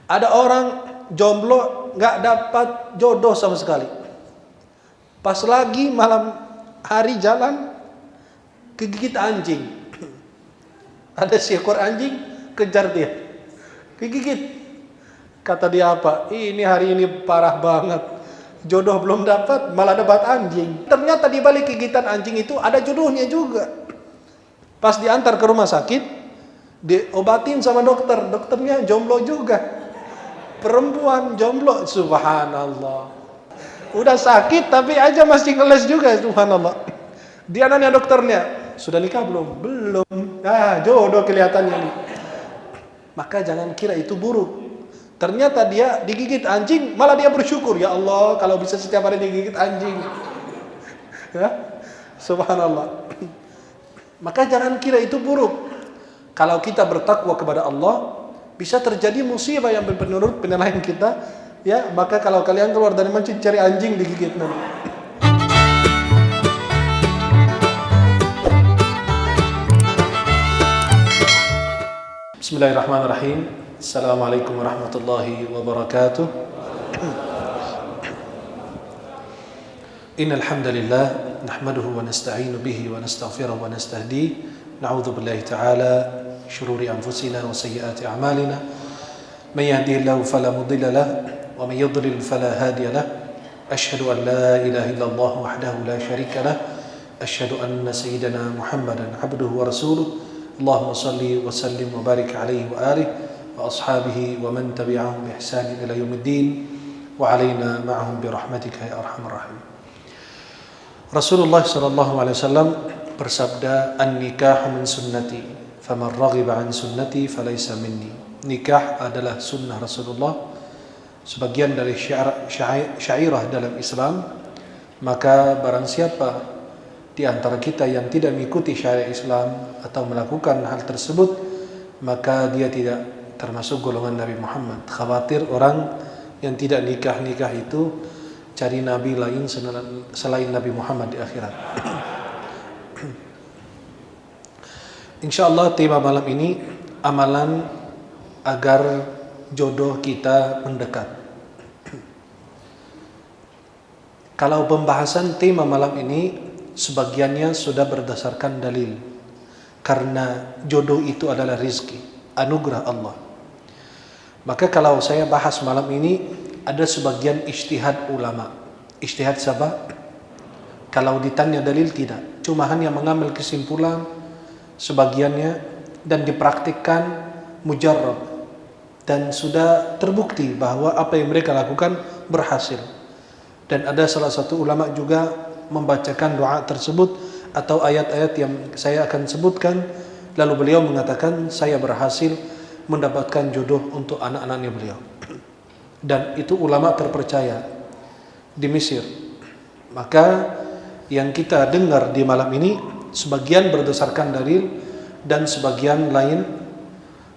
Ada orang jomblo nggak dapat jodoh sama sekali. Pas lagi malam hari jalan kegigit anjing. Ada seekor anjing kejar dia, kegigit. Kata dia apa? Ini hari ini parah banget. Jodoh belum dapat, malah dapat anjing. Ternyata di balik gigitan anjing itu ada jodohnya juga. Pas diantar ke rumah sakit, diobatin sama dokter. Dokternya jomblo juga. Perempuan jomblo, subhanallah. Udah sakit tapi aja masih ngeles juga, subhanallah. Dia nanya dokternya, sudah nikah belum? Belum. Jodoh kelihatannya nih. Maka jangan kira itu buruk. Ternyata dia digigit anjing, malah dia bersyukur. Ya Allah, kalau bisa setiap hari digigit anjing. Ya, subhanallah. Maka jangan kira itu buruk. Kalau kita bertakwa kepada Allah, bisa terjadi musibah yang menurut penilaian kita. Ya, maka kalau kalian keluar dari masjid cari anjing digigit nanti. Bismillahirrahmanirrahim. Assalamualaikum warahmatullahi wabarakatuh. Innal hamdalillah nahmaduhu wa nasta'inu bihi wa nastaghfiruhu wa nastahdihi. Na'udzu billahi ta'ala syururi anfusina wa sayyiati a'malina. May yahdihillahu fala mudilla lahu wa may yudlil fala hadiya lahu. Asyhadu an la ilaha illallah wahdahu la syarika lahu. Asyhadu anna sayyidana Muhammadan abduhu wa rasuluh. Allahumma salli wa sallim wa barik alaihi wa alihi wa ashabihi wa man tabi'ahum bi ihsan ila yaumiddin wa alaina ma'ahum bi rahmatika ya arhamar rahim. Rasulullah sallallahu alaihi wasallam bersabda, "An-nikahu min sunnati, faman raghiba an sunnati falaysa minni." Nikah adalah sunnah Rasulullah, sebagian dari syairah dalam Islam. Maka barang siapa di antara kita yang tidak mengikuti syariat Islam atau melakukan hal tersebut, maka dia tidak termasuk golongan Nabi Muhammad. Khawatir orang yang tidak nikah itu cari nabi lain selain Nabi Muhammad di akhirat. Insyaallah tema malam ini amalan agar jodoh kita mendekat. Kalau pembahasan tema malam ini sebagiannya sudah berdasarkan dalil, karena jodoh itu adalah rizki, anugerah Allah. Maka kalau saya bahas malam ini, ada sebagian ijtihad ulama. Ijtihad siapa? Kalau ditanya dalil tidak, cuma hanya mengambil kesimpulan sebagiannya dan dipraktikkan mujarrab, dan sudah terbukti bahwa apa yang mereka lakukan berhasil. Dan ada salah satu ulama juga membacakan doa tersebut atau ayat-ayat yang saya akan sebutkan, lalu beliau mengatakan saya berhasil mendapatkan jodoh untuk anak-anaknya beliau. Dan itu ulama terpercaya di Mesir. Maka yang kita dengar di malam ini sebagian berdasarkan dalil dan sebagian lain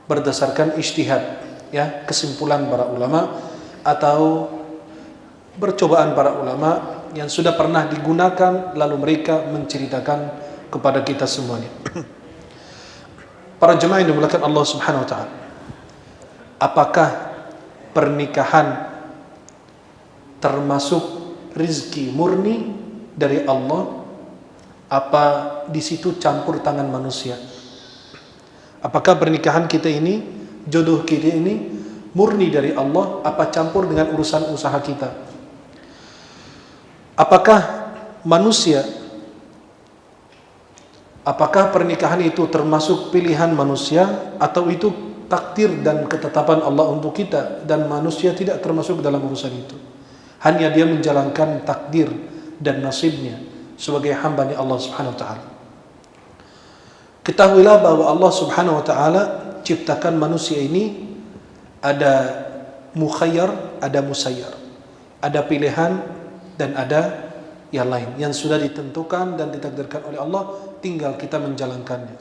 berdasarkan ijtihad, ya, kesimpulan para ulama atau percobaan para ulama yang sudah pernah digunakan lalu mereka menceritakan kepada kita semuanya. Para jemaah yang dimuliakan Allah Subhanahu wa taala, apakah pernikahan termasuk rizki murni dari Allah? Apa di situ campur tangan manusia? Apakah pernikahan kita ini, jodoh kita ini murni dari Allah, apa campur dengan urusan usaha kita? Apakah manusia, apakah pernikahan itu termasuk pilihan manusia atau itu takdir dan ketetapan Allah untuk kita dan manusia tidak termasuk dalam urusan itu? Hanya dia menjalankan takdir dan nasibnya sebagai hamba Allah Subhanahu wa taala. Ketahuilah bahwa Allah Subhanahu wa taala ciptakan manusia ini ada mukhayyar, ada musayyar. Ada pilihan dan ada yang lain yang sudah ditentukan dan ditakdirkan oleh Allah, tinggal kita menjalankannya.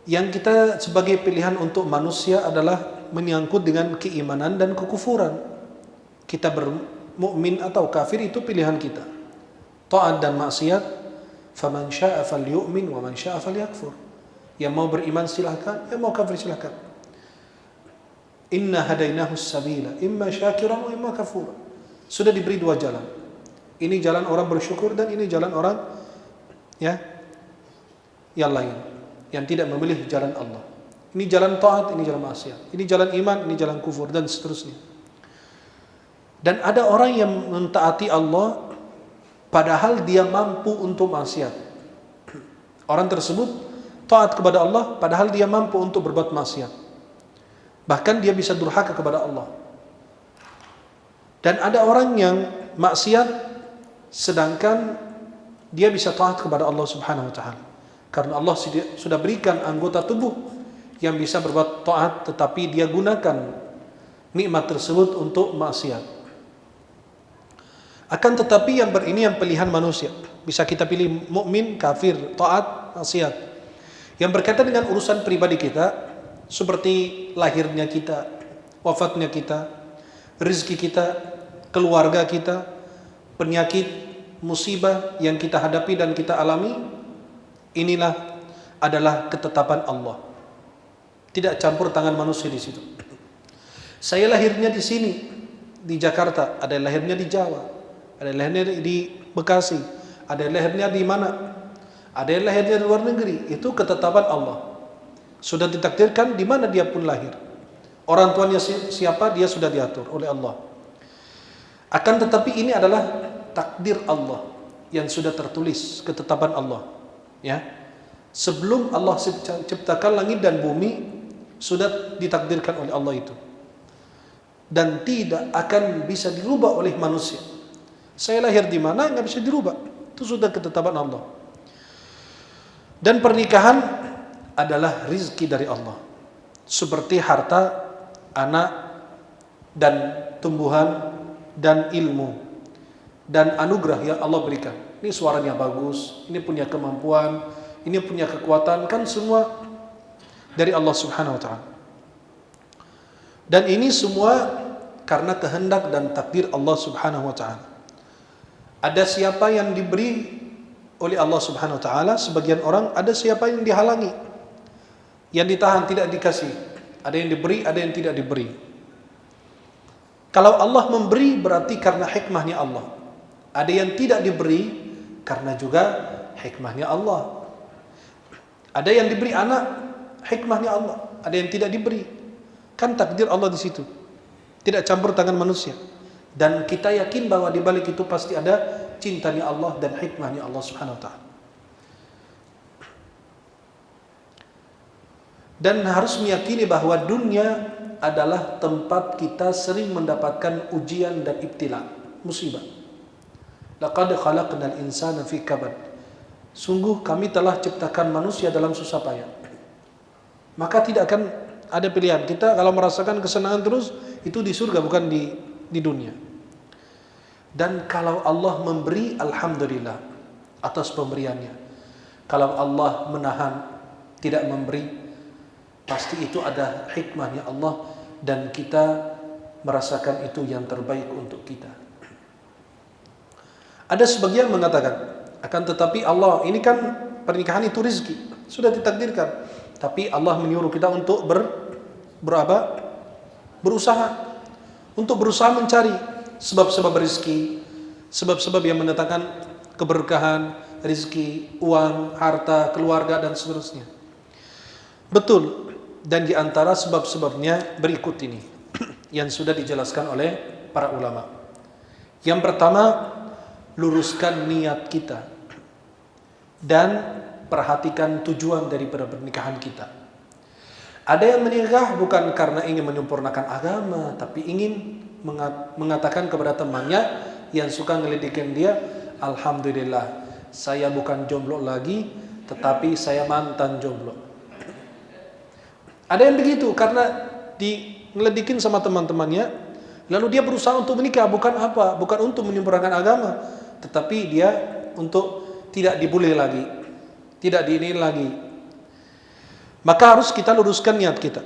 Yang kita sebagai pilihan untuk manusia adalah menyangkut dengan keimanan dan kekufuran. Kita bermukmin atau kafir itu pilihan kita. Taat dan maksiat, faman syaa'a falyu'min wa man syaa'a falyakfur. Yang mau beriman silakan, yang mau kafir silakan. Inna hadainahu sabila, imma syakiran wa imma kafura. Sudah diberi dua jalan. Ini jalan orang bersyukur dan ini jalan orang yang lain, yang tidak memilih jalan Allah. Ini jalan taat, ini jalan maksiat. Ini jalan iman, ini jalan kufur, dan seterusnya. Dan ada orang yang mentaati Allah padahal dia mampu untuk maksiat. Orang tersebut taat kepada Allah padahal dia mampu untuk berbuat maksiat. Bahkan dia bisa durhaka kepada Allah. Dan ada orang yang maksiat sedangkan dia bisa taat kepada Allah Subhanahu wa taala. Karena Allah sudah berikan anggota tubuh yang bisa berbuat taat, tetapi dia gunakan nikmat tersebut untuk maksiat. Akan tetapi ini yang pilihan manusia. Bisa kita pilih mukmin, kafir, taat, maksiat. Yang berkaitan dengan urusan pribadi kita, seperti lahirnya kita, wafatnya kita, rezeki kita, keluarga kita, penyakit, musibah yang kita hadapi dan kita alami, inilah adalah ketetapan Allah. Tidak campur tangan manusia di situ. Saya lahirnya di sini, di Jakarta, ada yang lahirnya di Jawa, ada yang lahirnya di Bekasi, ada yang lahirnya di mana, ada yang lahirnya di luar negeri. Itu ketetapan Allah. Sudah ditakdirkan di mana dia pun lahir. Orang tuanya siapa, dia sudah diatur oleh Allah. Akan tetapi ini adalah takdir Allah yang sudah tertulis, ketetapan Allah. Ya, sebelum Allah ciptakan langit dan bumi, sudah ditakdirkan oleh Allah itu. Dan tidak akan bisa dirubah oleh manusia. Saya lahir di mana, nggak bisa dirubah. Itu sudah ketetapan Allah. Dan pernikahan adalah rizki dari Allah. Seperti harta, anak, dan tumbuhan, dan ilmu, dan anugerah yang Allah berikan. Ini suaranya bagus, ini punya kemampuan, ini punya kekuatan, kan semua dari Allah Subhanahu wa taala. Dan ini semua karena kehendak dan takdir Allah Subhanahu wa taala. Ada siapa yang diberi oleh Allah Subhanahu wa taala, sebagian orang, ada siapa yang dihalangi, yang ditahan, tidak dikasih. Ada yang diberi, ada yang tidak diberi. Kalau Allah memberi berarti karena hikmahnya Allah. Ada yang tidak diberi karena juga hikmahnya Allah. Ada yang diberi anak, hikmahnya Allah. Ada yang tidak diberi, kan takdir Allah di situ. Tidak campur tangan manusia. Dan kita yakin bahwa di balik itu pasti ada cintanya Allah dan hikmahnya Allah Subhanahu wa taala. Dan harus meyakini bahwa dunia adalah tempat kita sering mendapatkan ujian dan ibtila, musibah. Laqad khalaqnal insana fi kabad. Sungguh kami telah ciptakan manusia dalam susah payah. Maka tidak akan ada pilihan. Kita kalau merasakan kesenangan terus, itu di surga, bukan di dunia. Dan kalau Allah memberi, alhamdulillah atas pemberiannya. Kalau Allah menahan, tidak memberi, pasti itu ada hikmahnya Allah, dan kita merasakan itu yang terbaik untuk kita. Ada sebagian mengatakan, akan tetapi Allah, ini kan pernikahan itu rezeki, sudah ditakdirkan. Tapi Allah menyuruh kita untuk berusaha, untuk berusaha mencari sebab-sebab rezeki, sebab-sebab yang mendatangkan keberkahan, rezeki, uang, harta, keluarga, dan seterusnya. Betul. Dan di antara sebab-sebabnya berikut ini yang sudah dijelaskan oleh para ulama. Yang pertama, luruskan niat kita dan perhatikan tujuan daripada pernikahan kita. Ada yang menikah bukan karena ingin menyempurnakan agama, tapi ingin mengatakan kepada temannya yang suka ngeledekin dia, alhamdulillah, saya bukan jomblo lagi, tetapi saya mantan jomblo. Ada yang begitu karena ngeledekin sama teman-temannya, lalu dia berusaha untuk menikah, bukan untuk menyempurnakan agama, tetapi dia untuk tidak dibully lagi, tidak diinin lagi. Maka harus kita luruskan niat kita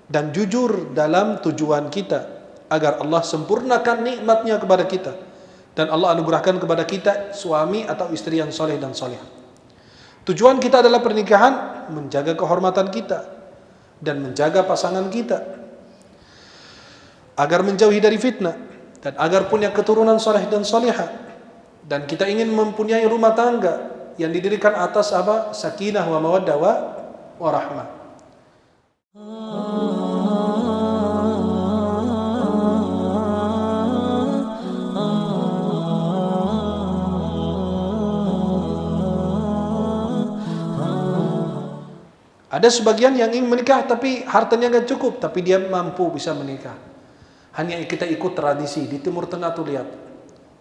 dan jujur dalam tujuan kita, agar Allah sempurnakan nikmatnya kepada kita dan Allah anugerahkan kepada kita suami atau istri yang soleh dan soleh. Tujuan kita adalah pernikahan, menjaga kehormatan kita dan menjaga pasangan kita. agar menjauhi dari fitnah, dan agar punya keturunan saleh dan salihah. Dan kita ingin mempunyai rumah tangga yang didirikan atas apa? Sakinah wa mawaddah wa rahmah. Ada sebagian yang ingin menikah tapi hartanya nggak cukup, tapi dia mampu bisa menikah. Hanya kita ikut tradisi di Timur Tengah tuh, lihat,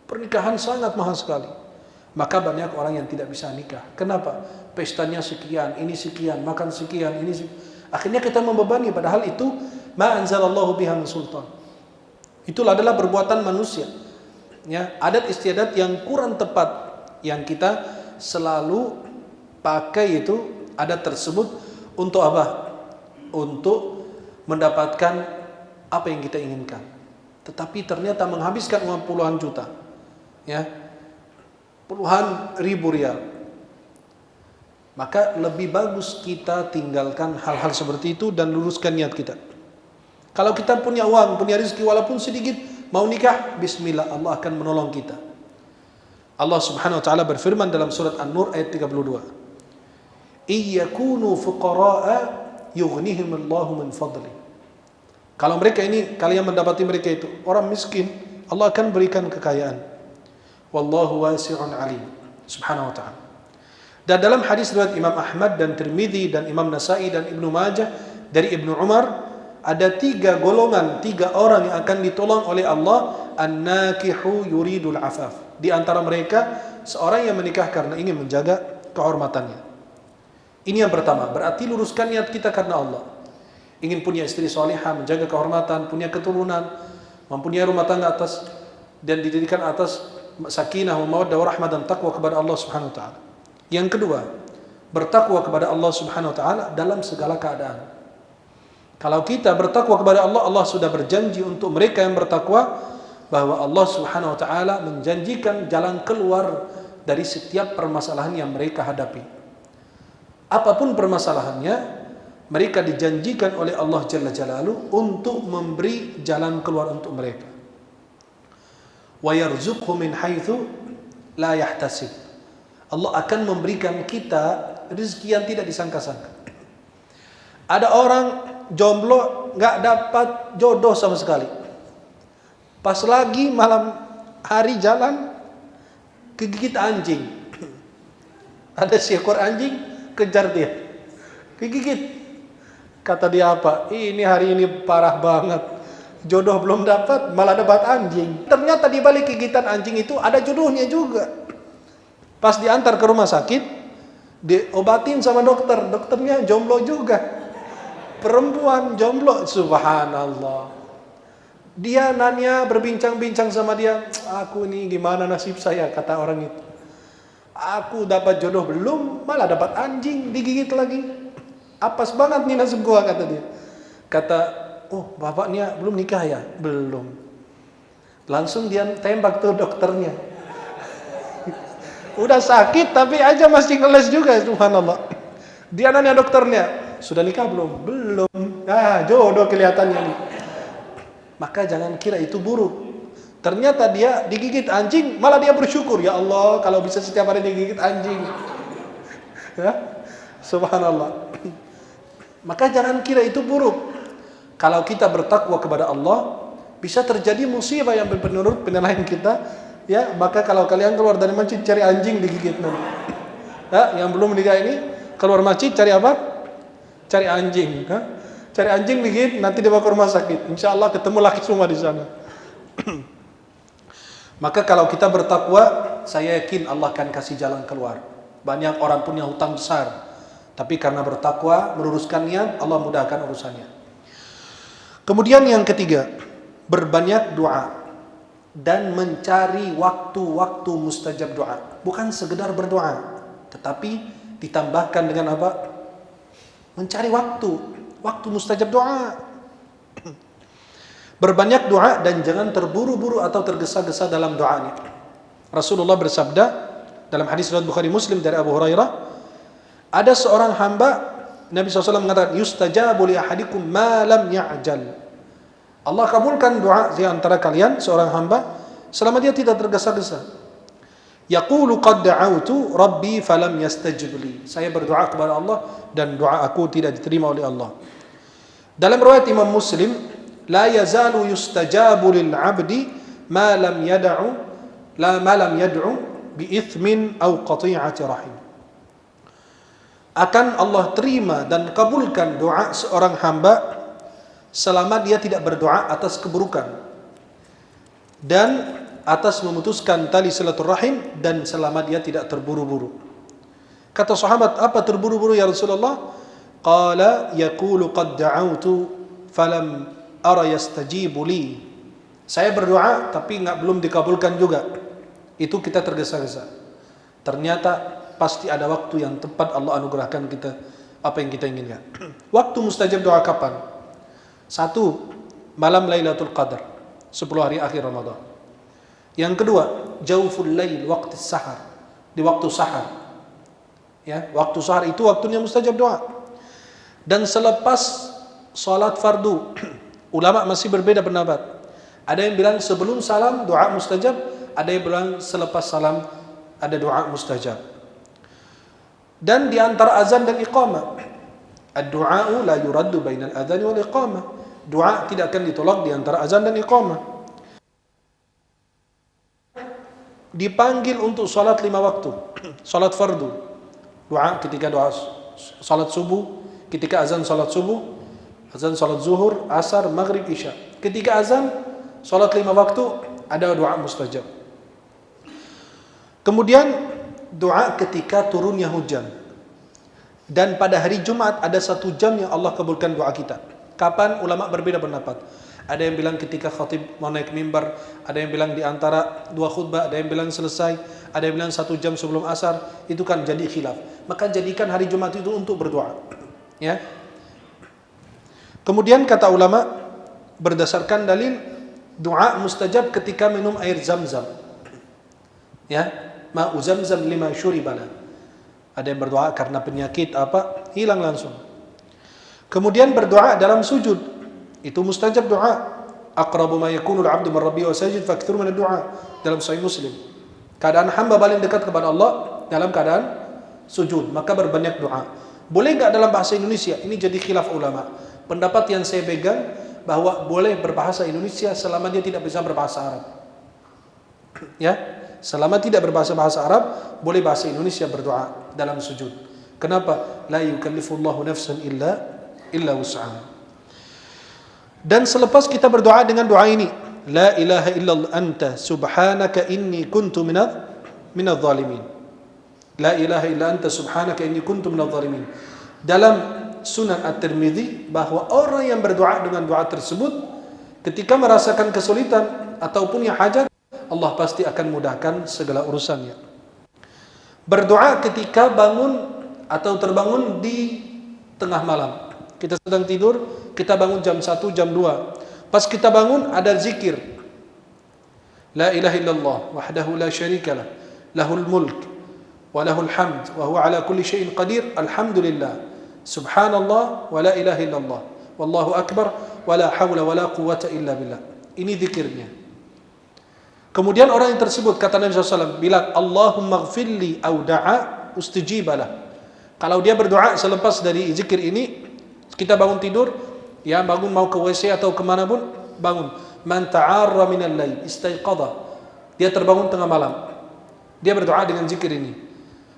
pernikahan sangat mahal sekali. Maka banyak orang yang tidak bisa nikah. Kenapa? Pestanya sekian, ini sekian, makan sekian, ini sekian. Akhirnya kita membebani, padahal itu ma anzalallahu biha min sultan. Itulah adalah perbuatan manusia. Ya, adat istiadat yang kurang tepat yang kita selalu pakai itu adat tersebut untuk apa? Untuk mendapatkan apa yang kita inginkan. Tetapi ternyata menghabiskan uang puluhan juta. Ya. Puluhan ribu rial. Maka lebih bagus kita tinggalkan hal-hal seperti itu dan luruskan niat kita. Kalau kita punya uang, punya rezeki walaupun sedikit, mau nikah, bismillah, Allah akan menolong kita. Allah Subhanahu wa taala berfirman dalam surat An-Nur ayat 32. Iyakunu fuqara'a yughnihimullahu min fadli. Kalau mereka ini, kalian mendapati mereka itu orang miskin, Allah akan berikan kekayaan. Wallahu wasi'un alim. Subhanahu wa ta'ala. Dan dalam hadis riwayat Imam Ahmad dan Tirmidzi dan Imam Nasa'i dan Ibnu Majah dari Ibnu Umar, ada 3 golongan, 3 orang yang akan ditolong oleh Allah. An-nakihu yuridul afaf. Di antara mereka seorang yang menikah karena ingin menjaga kehormatannya. Ini yang pertama, berarti luruskan niat kita karena Allah. Ingin punya istri salihah, menjaga kehormatan, punya keturunan, mempunyai rumah tangga atas dan didirikan atas sakinah, mawaddah, warahmah dan takwa kepada Allah Subhanahu wa taala. Yang kedua, bertakwa kepada Allah Subhanahu wa taala dalam segala keadaan. Kalau kita bertakwa kepada Allah, Allah sudah berjanji untuk mereka yang bertakwa bahwa Allah Subhanahu wa taala menjanjikan jalan keluar dari setiap permasalahan yang mereka hadapi. Apapun permasalahannya, mereka dijanjikan oleh Allah Jalla Jalaluhu untuk memberi jalan keluar untuk mereka. Wa yarzuqhu min haitsu la yahtasib. Allah akan memberikan kita rezeki yang tidak disangka-sangka. Ada orang jomblo nggak dapat jodoh sama sekali. Pas lagi malam hari jalan kegigit anjing. Ada seekor anjing kejar dia, kegigit. Kata dia apa? Ini hari ini parah banget, jodoh belum dapat, malah dapat anjing. Ternyata di balik gigitan anjing itu ada jodohnya juga. Pas diantar ke rumah sakit, diobatin sama dokter, dokternya jomblo juga, perempuan jomblo. Subhanallah. Dia nanya, berbincang-bincang sama dia, aku ini gimana nasib saya, kata orang itu. Aku dapat jodoh belum, malah dapat anjing, digigit lagi. Apes banget nih nasib gua, kata dia. Kata, oh bapaknya belum nikah ya? Belum. Langsung dia tembak tuh dokternya. Udah sakit tapi aja masih ngeles juga, subhanallah. Dia nanya dokternya, sudah nikah belum? Belum. Ah, jodoh kelihatannya nih. Maka jangan kira itu buruk. Ternyata dia digigit anjing, malah dia bersyukur. Ya Allah, kalau bisa setiap hari digigit anjing. Ya, subhanallah. Maka jangan kira itu buruk. Kalau kita bertakwa kepada Allah, bisa terjadi musibah yang menurut penilaian kita. Ya, maka kalau kalian keluar dari masjid cari anjing digigit nanti. Ya, yang belum menikah ini keluar masjid cari apa? Cari anjing. Ya? Cari anjing digigit, nanti dibawa ke rumah sakit. Insya Allah ketemu laki semua di sana. Maka kalau kita bertakwa, saya yakin Allah akan kasih jalan keluar. Banyak orang punya hutang besar, tapi karena bertakwa, meluruskan niat, Allah mudahkan urusannya. Kemudian yang ketiga, berbanyak doa dan mencari waktu-waktu mustajab doa. Bukan sekedar berdoa, tetapi ditambahkan dengan apa? Mencari waktu mustajab doa. Berbanyak doa dan jangan terburu-buru atau tergesa-gesa dalam doanya. Rasulullah bersabda dalam hadis riwayat Bukhari Muslim dari Abu Hurairah, ada seorang hamba, Nabi SAW mengatakan, yustajabu li ahadikum ma lam ya'jal. Allah kabulkan doa di antara kalian seorang hamba selama dia tidak tergesa-gesa. Yaqulu qad da'awtu rabbi falam yastajib li. Saya berdoa kepada Allah dan doa aku tidak diterima oleh Allah. Dalam riwayat Imam Muslim, la yazalu yustajabu lil 'abdi ma lam yad'u bi ithmin aw qati'ati rahim. Akan Allah terima dan kabulkan doa seorang hamba selama dia tidak berdoa atas keburukan dan atas memutuskan tali silaturahim dan selama dia tidak terburu-buru. Kata sahabat, apa terburu-buru ya Rasulullah? Qala yaqulu qad da'awtu falam ara yastajibu li. Saya berdoa tapi belum dikabulkan juga. Itu kita tergesa-gesa. Ternyata pasti ada waktu yang tepat Allah anugerahkan kita apa yang kita inginkan. Waktu mustajab doa kapan? 1. Malam Lailatul Qadar, 10 hari akhir Ramadan. Yang kedua, jauful lail, waktu sahar, di waktu sahar. Ya, waktu sahar itu waktunya mustajab doa. Dan selepas salat fardu, ulama masih berbeda pendapat. Ada yang bilang sebelum salam doa mustajab, ada yang bilang selepas salam ada doa mustajab. Dan di antara azan dan iqamah, ad-du'a'u la yuraddu bainal adhan wal iqamah. Doa tidak akan ditolak di antara azan dan iqamah. Dipanggil untuk salat 5 waktu. Salat fardu. Doa ketika doa salat subuh, ketika azan salat subuh, azan salat zuhur, asar, maghrib, isya. Ketika azan salat 5 waktu ada doa mustajab. Kemudian doa ketika turunnya hujan. Dan pada hari Jumat ada 1 jam yang Allah kabulkan doa kita. Kapan? Ulama berbeda pendapat. Ada yang bilang ketika khatib mau naik mimbar, ada yang bilang di antara 2 khutbah, ada yang bilang selesai, ada yang bilang 1 jam sebelum asar. Itu kan jadi khilaf. Maka jadikan hari Jumat itu untuk berdoa. Ya. Kemudian kata ulama berdasarkan dalil doa mustajab ketika minum air Zam-Zam. Ya, ma'u Zam-Zam lima syuribana. Ada yang berdoa karena penyakit apa, hilang langsung. Kemudian berdoa dalam sujud, itu mustajab doa. Aqrabu ma yakunu al-'abdu min rabbihi wa sajid fakthuru min ad-du'a, dalam Sahih Muslim. Keadaan hamba paling dekat kepada Allah dalam keadaan sujud, maka berbanyak doa. Boleh enggak dalam bahasa Indonesia? Ini jadi khilaf ulama. Pendapat yang saya pegang bahwa boleh berbahasa Indonesia selama dia tidak bisa berbahasa Arab. Ya, selama tidak berbahasa Arab, boleh bahasa Indonesia berdoa dalam sujud. Kenapa? La yukallifullahu nafsan illa wus'aha. Dan selepas kita berdoa dengan doa ini, la ilaha illallah anta subhanaka inni kuntu minadh dhalimin. La ilaha illa anta subhanaka inni kuntu minadh dhalimin. Dalam Sunan At-Tirmidzi bahwa orang yang berdoa dengan doa tersebut ketika merasakan kesulitan ataupun yang hajat, Allah pasti akan mudahkan segala urusannya. Berdoa ketika bangun atau terbangun di tengah malam. Kita sedang tidur, kita bangun jam 1, jam 2. Pas kita bangun ada zikir. La ilaha illallah wahdahu la syarikalah, lahul mulk wa lahul hamd wa huwa ala kulli syai'in qadir. Alhamdulillah. Subhanallah wa la ilaha illallah. Wallahu akbar wa la hawla wa la quwwata illa billah. Ini zikirnya. Kemudian orang yang tersebut kata Nabi SAW bilang Allahumma ghfirli au da'a ustijibalah. Kalau dia berdoa selepas dari zikir ini, kita bangun tidur, ya bangun mau ke WC atau kemana pun, bangun. Man ta'arra minal lail istaiqadha. Dia terbangun tengah malam. Dia berdoa dengan zikir ini.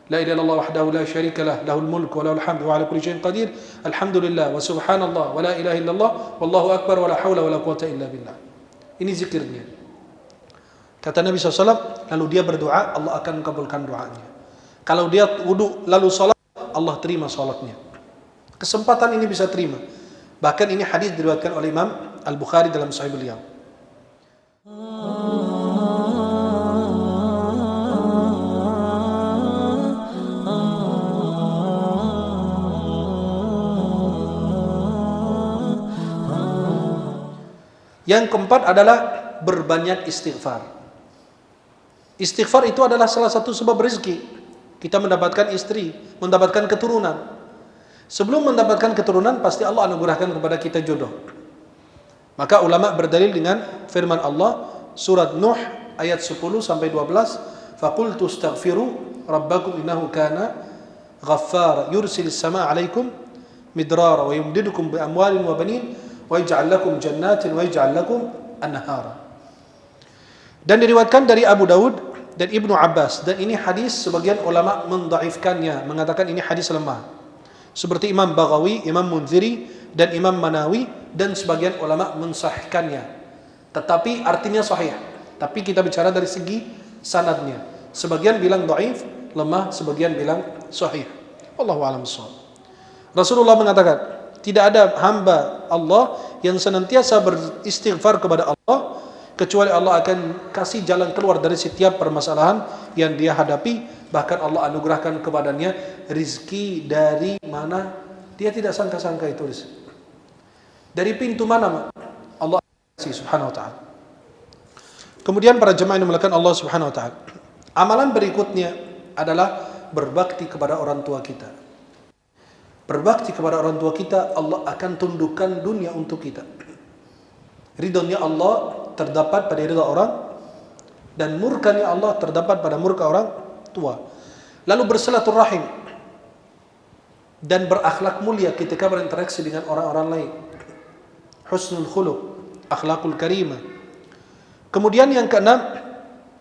La ilaha illallah wahdahu la syarikalah, lahul mulk wa lahul hamd wa ala kulli syai'in qadir. Alhamdulillah wa subhanallah wa la ilaha illallah wallahu akbar wa la haula wa la quwwata illa billah. Ini zikirnya. Kata Nabi SAW, lalu dia berdoa, Allah akan kabulkan doanya. Kalau dia wudu lalu salat, Allah terima salatnya. Kesempatan ini bisa terima. Bahkan ini hadis diriwayatkan oleh Imam Al-Bukhari dalam Sahih beliau. Yang keempat adalah berbanyak istighfar. Istighfar itu adalah salah satu sebab rezeki. Kita mendapatkan istri, mendapatkan keturunan. Sebelum mendapatkan keturunan, pasti Allah anugerahkan kepada kita jodoh. Maka ulama berdalil dengan firman Allah surat Nuh ayat 10 sampai 12, faqultu astaghfiru rabbakum innahu kana ghaffara yursilis samaa 'alaikum midrara wa yumdidukum bi amwalin wa banin wa yaj'al lakum jannatin wa yaj'al lakum anhara. Dan diriwayatkan dari Abu Daud dan Ibnu Abbas, dan ini hadis sebagian ulama mendhaifkannya, mengatakan ini hadis lemah. Seperti Imam Baghawi, Imam Munziri dan Imam Manawi, dan sebagian ulama mensahihkannya. Tetapi artinya sahih. Tapi kita bicara dari segi sanadnya. Sebagian bilang dhaif, lemah, sebagian bilang sahih. Wallahu a'lam bishawab. Rasulullah mengatakan, tidak ada hamba Allah yang senantiasa beristighfar kepada Allah kecuali Allah akan kasih jalan keluar dari setiap permasalahan yang dia hadapi. Bahkan Allah anugerahkan kepadanya rizki dari mana dia tidak sangka-sangka itu rizki. Dari pintu mana Allah kasih subhanahu wa ta'ala. Kemudian para jemaah yang dimuliakan Allah subhanahu wa ta'ala, amalan berikutnya adalah berbakti kepada orang tua kita. Berbakti kepada orang tua kita, Allah akan tundukkan dunia untuk kita. Ridhonya Allah terdapat pada ridha orang, dan murkanya Allah terdapat pada murka orang tua. Lalu bersilaturahim dan berakhlak mulia ketika berinteraksi dengan orang-orang lain. Husnul khuluq, akhlakul karimah. Kemudian yang keenam,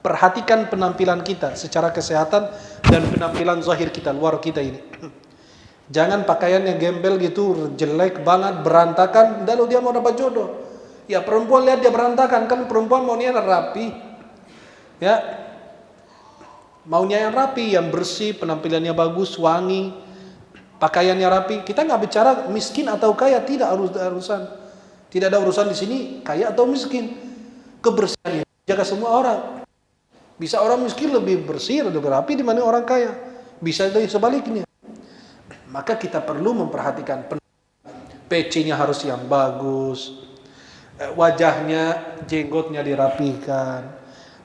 perhatikan penampilan kita secara kesehatan dan penampilan zahir kita, luar kita ini. Jangan pakaiannya gembel gitu, jelek banget, berantakan, lalu dia mau dapat jodoh. Ya perempuan lihat dia berantakan, kan perempuan maunya yang rapi. Ya. Maunya yang rapi, yang bersih, penampilannya bagus, wangi, pakaiannya rapi. Kita nggak bicara miskin atau kaya, tidak urusan. Tidak ada urusan di sini kaya atau miskin. Kebersihan jaga semua orang. Bisa orang miskin lebih bersih, lebih rapi dibanding orang kaya. Bisa dari sebaliknya. Maka kita perlu memperhatikan PC-nya harus yang bagus. Wajahnya, jenggotnya dirapikan,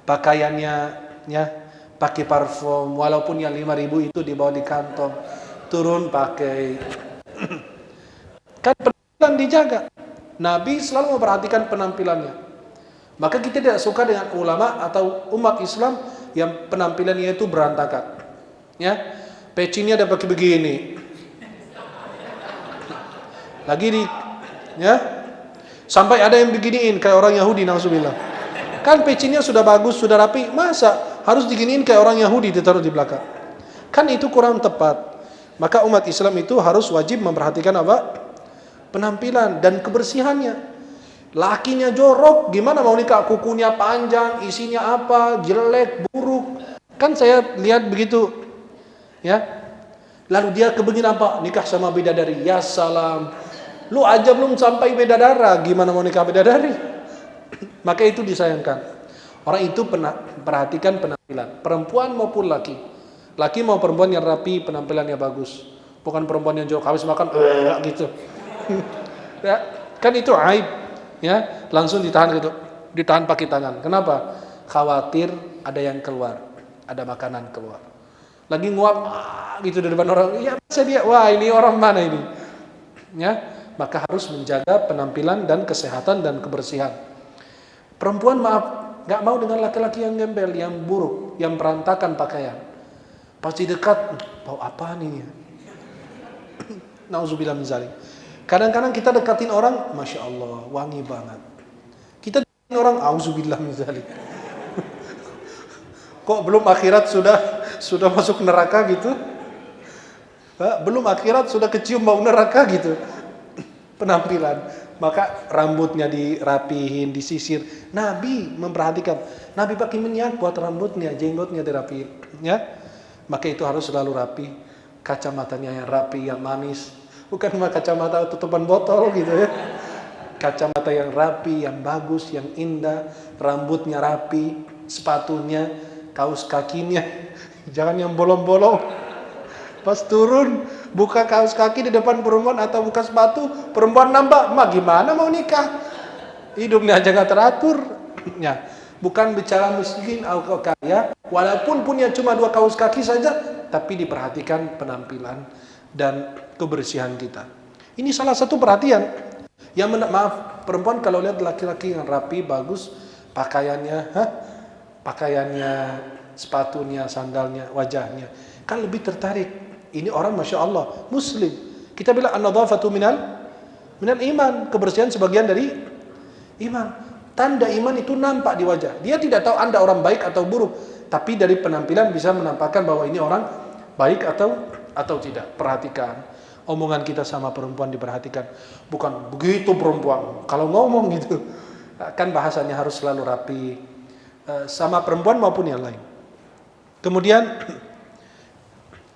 pakaiannya ya pakai parfum, walaupun yang 5.000 itu dibawa di kantong, turun pakai. Kan penampilan dijaga. Nabi selalu memperhatikan penampilannya. Maka kita tidak suka dengan ulama atau umat Islam yang penampilannya itu berantakan. Ya, pecinya ada pakai begini. Lagi di ya sampai ada yang beginiin kayak orang Yahudi, na'udzubillah. Kan pecinya sudah bagus, sudah rapi, masa harus diginiin kayak orang Yahudi ditaruh di belakang? Kan itu kurang tepat. Maka umat Islam itu harus wajib memperhatikan apa? Penampilan dan kebersihannya. Lakinya jorok, gimana mau nikah? Kukunya panjang, isinya apa? Jelek, buruk. Kan saya lihat begitu. Ya. Lalu dia kebegin apa? Nikah sama bidadari. Ya salam. Lu aja belum sampai bidadara, gimana mau nikah bidadari? Maka itu disayangkan. Orang itu perhatikan penampilan, perempuan maupun laki. Laki mau perempuan yang rapi, penampilannya bagus. Bukan perempuan yang jorok, habis makan gitu. Ya, kan itu aib. Ya, langsung ditahan gitu. Ditahan pakai tangan. Kenapa? Khawatir ada yang keluar, ada makanan keluar. Lagi nguap gitu di depan orang. Ya, masa dia, wah ini orang mana ini? Ya. Maka harus menjaga penampilan dan kesehatan dan kebersihan. Perempuan maaf, gak mau dengan laki-laki yang gembel, yang buruk, yang berantakan pakaian. Pasti dekat, bau apa nih? Nauzubillah min zalik. Kadang-kadang kita dekatin orang, Masya Allah, wangi banget. Kita dekatin orang, auzubillah min zalik. Kok belum akhirat sudah masuk neraka gitu? Belum akhirat sudah kecium bau neraka gitu. Penampilan, maka rambutnya dirapihin, disisir. Nabi memperhatikan, Nabi pakai minyak buat rambutnya, jenggotnya dirapihin, ya. Maka itu harus selalu rapi, kacamatanya yang rapi, yang manis, bukan kacamata tutupan botol gitu ya. Kacamata yang rapi, yang bagus, yang indah, rambutnya rapi, sepatunya, kaos kakinya, jangan yang bolong-bolong. Pas turun, buka kaos kaki di depan perempuan atau buka sepatu, perempuan nambah, gimana mau nikah? Hidupnya aja gak teratur. Ya, bukan bicara miskin atau kaya, walaupun punya cuma 2 kaos kaki saja, tapi diperhatikan penampilan dan kebersihan kita. Ini salah satu perhatian. Maaf, perempuan kalau lihat laki-laki yang rapi, bagus, pakaiannya, pakaiannya, sepatunya, sandalnya, wajahnya, kan lebih tertarik. Ini orang Masya Allah, Muslim. Kita bilang an-nadhafatu minal iman. Kebersihan sebagian dari iman. Tanda iman itu nampak di wajah. Dia tidak tahu Anda orang baik atau buruk, tapi dari penampilan bisa menampakkan bahwa ini orang baik atau tidak. Perhatikan. Omongan kita sama perempuan diperhatikan. Bukan begitu perempuan. Kalau ngomong gitu, kan bahasanya harus selalu rapi. Sama perempuan maupun yang lain. Kemudian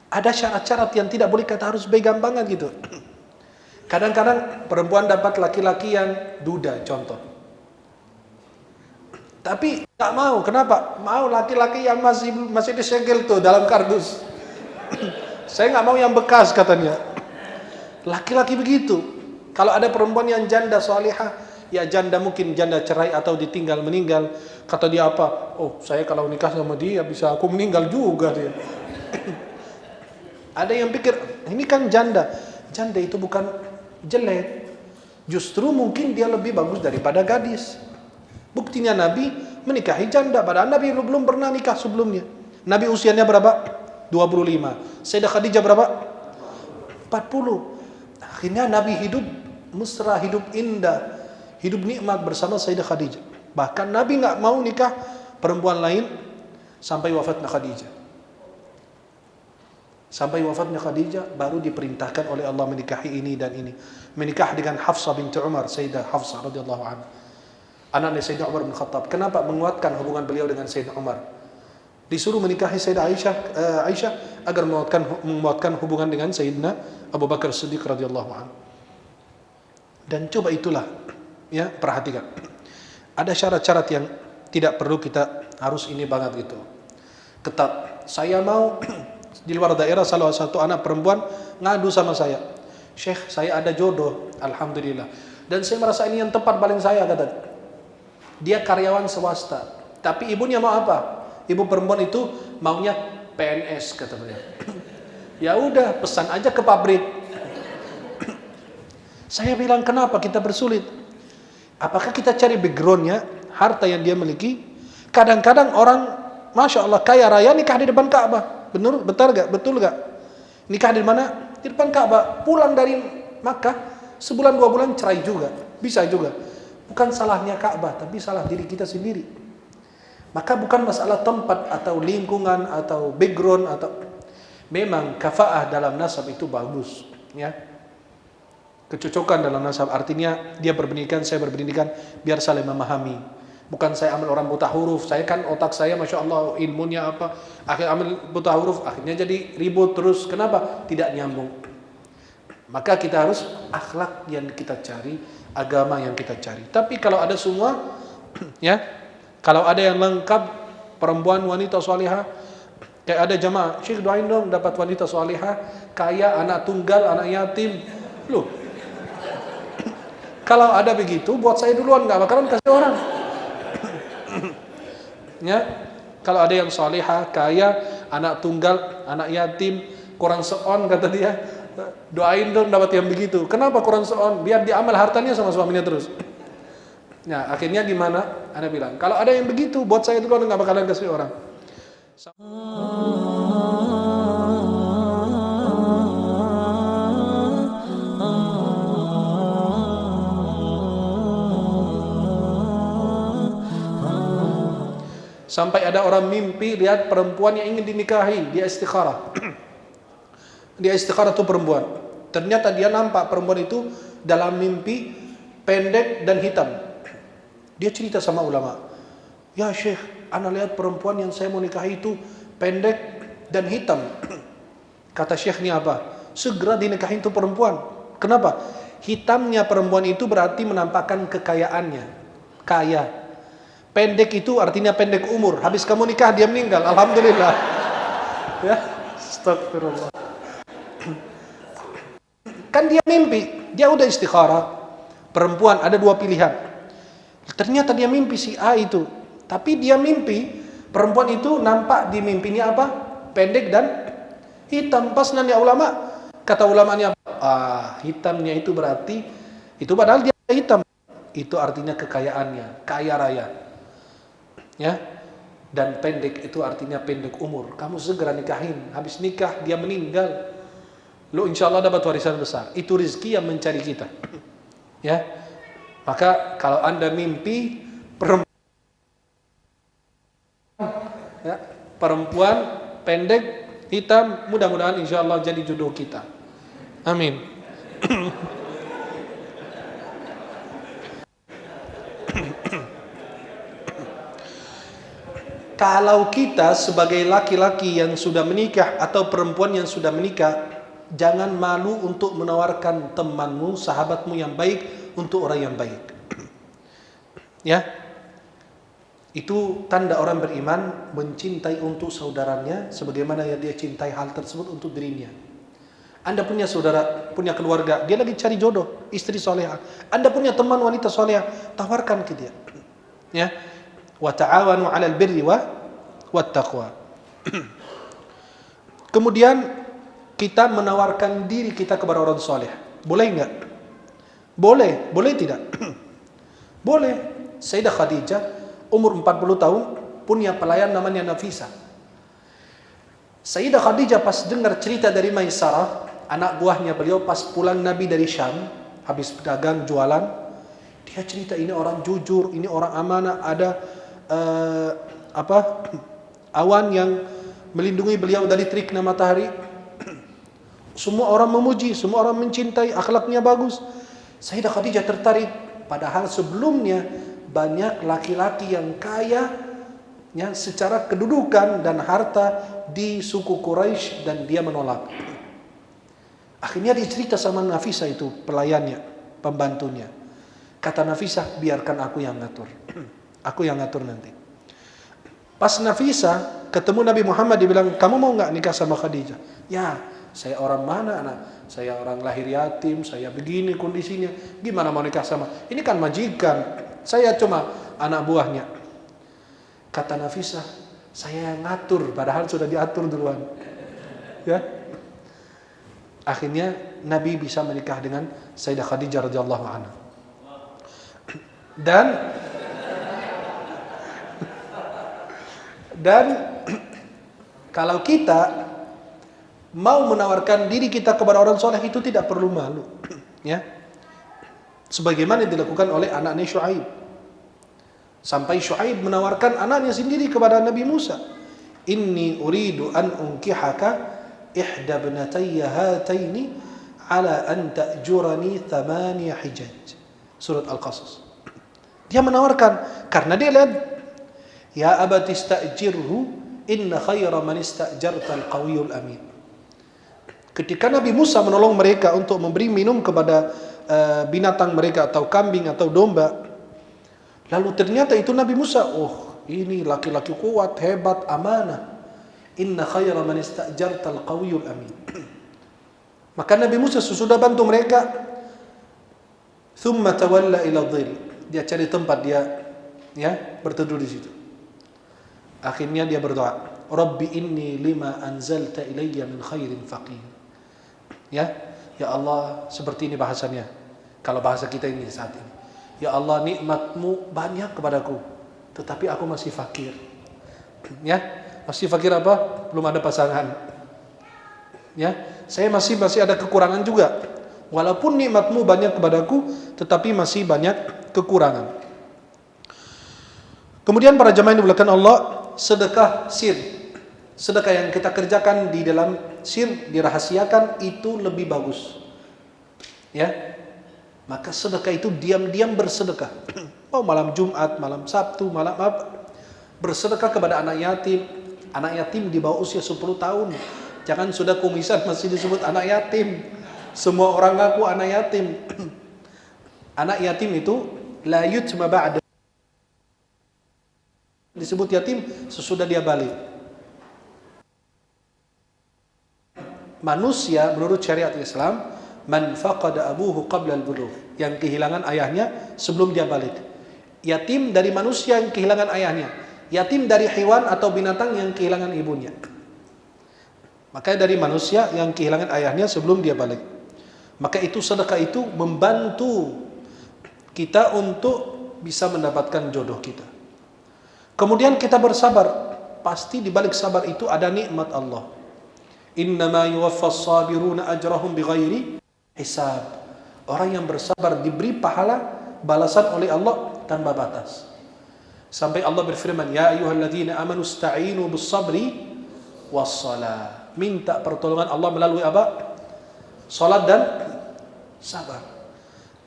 ada syarat-syarat yang tidak boleh kata harus pegang banget gitu. Kadang-kadang perempuan dapat laki-laki yang duda, contoh. Tapi tak mau, kenapa? Mau laki-laki yang masih disegel tuh dalam kardus. Saya nggak mau yang bekas katanya. Laki-laki begitu. Kalau ada perempuan yang janda salihah, ya janda mungkin janda cerai atau ditinggal meninggal, kata dia apa? Oh, saya kalau nikah sama dia bisa aku meninggal juga dia. Ada yang pikir ini kan janda. Janda itu bukan jelek. Justru mungkin dia lebih bagus daripada gadis. Buktinya Nabi menikahi janda, padahal Nabi belum pernah nikah sebelumnya. Nabi usianya berapa? 25. Sayyidah Khadijah berapa? 40. Akhirnya Nabi hidup mesra, hidup indah, hidup nikmat bersama Sayyidah Khadijah. Bahkan Nabi nggak mau nikah perempuan lain sampai wafatnya Khadijah. Sampai wafatnya Khadijah baru diperintahkan oleh Allah menikahi ini dan ini. Menikah dengan Hafsah binti Umar, Sayyidah Hafsah radhiyallahu anha. Anaknya Sayyidina Umar bin Khattab. Kenapa menguatkan hubungan beliau dengan Sayyidina Umar? Disuruh menikahi Sayyidah Aisyah agar menguatkan hubungan dengan Sayyidina Abu Bakar Siddiq radhiyallahu anhu. Dan coba itulah, ya, perhatikan. Ada syarat-syarat yang tidak perlu kita harus ini banget gitu. Ketat. Saya mau di luar daerah salah satu anak perempuan ngadu sama saya. Syekh, saya ada jodoh, alhamdulillah. Dan saya merasa ini yang tepat paling saya, kata. Dia karyawan swasta, tapi ibunya mau apa? Ibu perempuan itu maunya PNS, kata beliau. Ya udah, pesan aja ke pabrik. Saya bilang, kenapa kita bersulit? Apakah kita cari backgroundnya, harta yang dia miliki? Kadang-kadang orang, Masya Allah, kaya raya nikah di depan Ka'bah. Betul gak? Nikah di mana? Di depan Ka'bah. Pulang dari Makkah, sebulan 2 bulan cerai juga. Bisa juga. Bukan salahnya Ka'bah, tapi salah diri kita sendiri. Maka bukan masalah tempat atau lingkungan atau background atau memang kafaah dalam nasab itu bagus, ya. Kecocokan dalam nasab artinya dia berpendidikan, saya berpendidikan, biar saling memahami. Bukan saya ambil orang buta huruf, saya kan otak saya Masya Allah ilmunya apa, akhirnya ambil buta huruf, akhirnya jadi ribut terus. Kenapa? Tidak nyambung. Maka kita harus akhlak yang kita cari, agama yang kita cari. Tapi kalau ada semua, ya, kalau ada yang lengkap, perempuan wanita salihah, kayak ada jamaah, Syekh doain dong dapat wanita salihah, kaya, anak tunggal, anak yatim. Loh, kalau ada begitu, buat saya duluan, nggak bakalan kasih orang. Ya, kalau ada yang salihah, kaya, anak tunggal, anak yatim, kurang seon kata dia, doain dong dapat yang begitu. Kenapa kurang seon? Biar diamal hartanya sama suaminya terus. Nah, akhirnya gimana? Anda bilang, kalau ada yang begitu, buat saya dulu nggak bakalan kasih orang. Sampai ada orang mimpi lihat perempuan yang ingin dinikahi, dia istikharah. Dia istikharah tuh perempuan. Ternyata dia nampak perempuan itu dalam mimpi pendek dan hitam. Dia cerita sama ulama, ya Syekh, ana lihat perempuan yang saya mau nikahi itu pendek dan hitam. Kata Syekh, ini apa? Segera dinikahi itu perempuan. Kenapa? Hitamnya perempuan itu berarti menampakkan kekayaannya, kaya. Pendek itu artinya pendek umur. Habis kamu nikah dia meninggal, alhamdulillah. Ya, astagfirullah. Kan dia mimpi, dia udah istikharah. Perempuan ada 2 pilihan. Ternyata dia mimpi si A itu, tapi dia mimpi perempuan itu nampak di mimpinya apa? Pendek dan hitam. Pas nanya ulama, kata ulamanya, hitamnya itu berarti itu padahal dia hitam itu artinya kekayaannya, kaya raya. Ya. Dan pendek itu artinya pendek umur. Kamu segera nikahin, habis nikah dia meninggal, lo insya Allah dapat warisan besar. Itu rezeki yang mencari kita. Ya, maka kalau anda mimpi ya, perempuan pendek hitam, mudah-mudahan insya Allah jadi jodoh kita. Amin. Kalau kita sebagai laki-laki yang sudah menikah atau perempuan yang sudah menikah, jangan malu untuk menawarkan temanmu, sahabatmu yang baik untuk orang yang baik. Ya, itu tanda orang beriman mencintai untuk saudaranya sebagaimana yang dia cintai hal tersebut untuk dirinya. Anda punya saudara, punya keluarga, dia lagi cari jodoh, istri soleha. Anda punya teman wanita soleha, tawarkan ke dia. Ya. Wa ta'awanu 'alal birri wat taqwa. Kemudian kita menawarkan diri kita kepada orang soleh. Boleh enggak? Boleh, boleh tidak? Boleh. Sayyidah Khadijah umur 40 tahun punya pelayan namanya Nafisa. Sayyidah Khadijah pas dengar cerita dari Maisarah, anak buahnya beliau pas pulang Nabi dari Syam, habis pedagang jualan, dia cerita ini orang jujur, ini orang amanah, ada awan yang melindungi beliau dari teriknya matahari. Semua orang memuji, semua orang mencintai, akhlaknya bagus. Sayyidah Khadijah tertarik, padahal sebelumnya banyak laki-laki yang kaya ya, secara kedudukan dan harta di suku Quraisy dan dia menolak. Akhirnya dia cerita sama Nafisa itu, pelayannya, pembantunya. Kata Nafisa, biarkan aku yang ngatur. Aku yang ngatur nanti. Pas Nafisa ketemu Nabi Muhammad, dia bilang, kamu mau nggak nikah sama Khadijah? Ya, saya orang mana anak? Saya orang lahir yatim, saya begini kondisinya. Gimana mau nikah sama? Ini kan majikan. Saya cuma anak buahnya. Kata Nafisa, saya yang ngatur, padahal sudah diatur duluan. Ya. Akhirnya Nabi bisa menikah dengan Sayyidah Khadijah radhiyallahu anha. Dan kalau kita mau menawarkan diri kita kepada orang soleh itu tidak perlu malu, ya. Sebagaimana dilakukan oleh anaknya Syuaib. Sampai Syuaib menawarkan anaknya sendiri kepada Nabi Musa. Inni uridu an unkihaka ihda ibnatayya hataini ala an ta'jurani 8 hijaj. Surat Al-Qasas. Dia menawarkan karena dia lihat, ya abati ista'jirhu inna khayra man ista'jarta al-qawiyul amin. Ketika Nabi Musa menolong mereka untuk memberi minum kepada binatang mereka atau kambing atau domba, lalu ternyata itu Nabi Musa, oh ini laki-laki kuat, hebat, amanah. Inna khayra man ista'jarta al-qawiyul amin. Maka Nabi Musa sesudah bantu mereka, thumma tawalla ila dhil. Dia cari tempat dia ya berteduh di situ. Akhirnya dia berdoa, Rabbi inni lima anzalta ilayya min khairin faqir. Ya Allah, seperti ini bahasanya. Kalau bahasa kita ini saat ini. Ya Allah, nikmatmu banyak kepadaku, tetapi aku masih fakir. Ya, masih fakir apa? Belum ada pasangan. Ya, saya masih ada kekurangan juga. Walaupun nikmatmu banyak kepadaku, tetapi masih banyak kekurangan. Kemudian para jemaah yang dimuliakan Allah, sedekah sir. Sedekah yang kita kerjakan di dalam sir, dirahasiakan, itu lebih bagus. Ya. Maka sedekah itu diam-diam bersedekah. Oh, malam Jumat, malam Sabtu, malam apa? Bersedekah kepada anak yatim. Anak yatim di bawah usia 10 tahun. Jangan sudah kumisan masih disebut anak yatim. Semua orang ngaku anak yatim. Anak yatim itu la yutma ba'da, disebut yatim sesudah dia balik. Manusia menurut syariat Islam, man faqada abuhu qabla al-bulugh, yang kehilangan ayahnya sebelum dia balik. Yatim dari manusia yang kehilangan ayahnya, yatim dari hewan atau binatang yang kehilangan ibunya. Makanya dari manusia yang kehilangan ayahnya sebelum dia balik. Maka itu sedekah itu membantu kita untuk bisa mendapatkan jodoh kita. Kemudian kita bersabar. Pasti di balik sabar itu ada nikmat Allah. Innama yuwaffas sabiruna ajrahum bighairi hisab. Orang yang bersabar diberi pahala balasan oleh Allah tanpa batas. Sampai Allah berfirman, ya ayyuhalladzina amanu ista'inu bis-sabri was-shalah. Minta pertolongan Allah melalui apa? Salat dan sabar.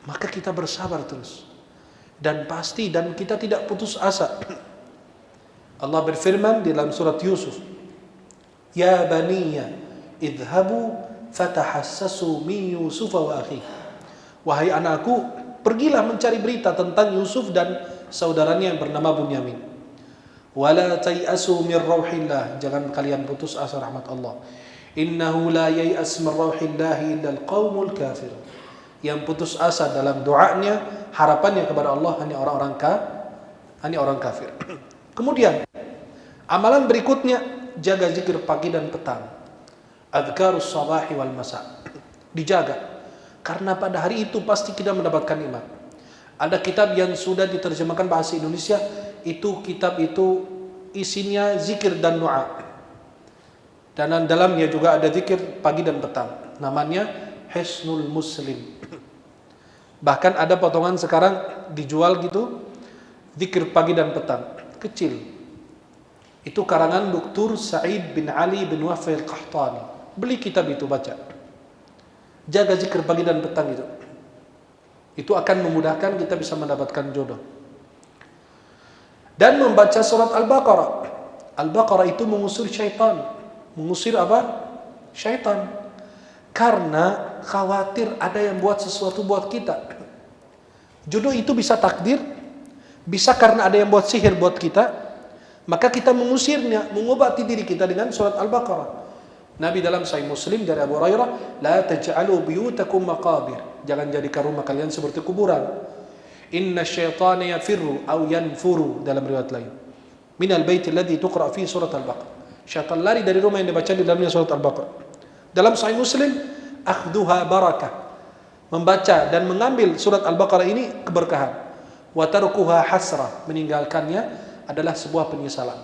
Maka kita bersabar terus. Dan pasti dan kita tidak putus asa. Allah berfirman di dalam surat Yusuf, ya baniya idhabu fatahassasu min Yusuf wa akhihi. Wahai anakku, pergilah mencari berita tentang Yusuf dan saudaranya yang bernama Bunyamin. Wala tayasu min rauhillah, jangan kalian putus asa rahmat Allah. Innahu la yayas min rauhillah illa alqaumul kafir. Yang putus asa dalam doanya, harapannya kepada Allah hanya orang kafir. Kemudian amalan berikutnya, jaga zikir pagi dan petang. Adhkarus sabahi wal masa. Dijaga. Karena pada hari itu pasti kita mendapatkan iman. Ada kitab yang sudah diterjemahkan bahasa Indonesia, itu kitab itu isinya zikir dan doa. Dan dalamnya juga ada zikir pagi dan petang. Namanya Hisnul Muslim. Bahkan ada potongan sekarang dijual gitu, zikir pagi dan petang. Kecil. Itu karangan Dr. Sa'id bin Ali bin Wafi al-Qahtani. Beli kitab itu, baca. Jaga zikir pagi dan petang itu. Itu akan memudahkan kita bisa mendapatkan jodoh. Dan membaca surat Al-Baqarah. Al-Baqarah itu mengusir syaitan. Mengusir apa? Syaitan. Karena khawatir ada yang buat sesuatu buat kita. Jodoh itu bisa takdir, bisa karena ada yang buat sihir buat kita, maka kita mengusirnya, mengobati diri kita dengan surat Al-Baqarah. Nabi dalam Sahih Muslim dari Abu Hurairah, la taj'alu biyutakum maqabir. Jangan jadikan rumah kalian seperti kuburan. Inna syaitana yafirru aw yanfuru, dalam riwayat lain. Minal baiti alladhi tuqra fi surat Al-Baqarah. Syaitan lari dari rumah yang dibaca di dalamnya surat Al-Baqarah. Dalam Sahih Muslim, akhduha barakah. Membaca dan mengambil surat Al-Baqarah ini keberkahan. Wa tarkuha hasrah, meninggalkannya adalah sebuah penyesalan,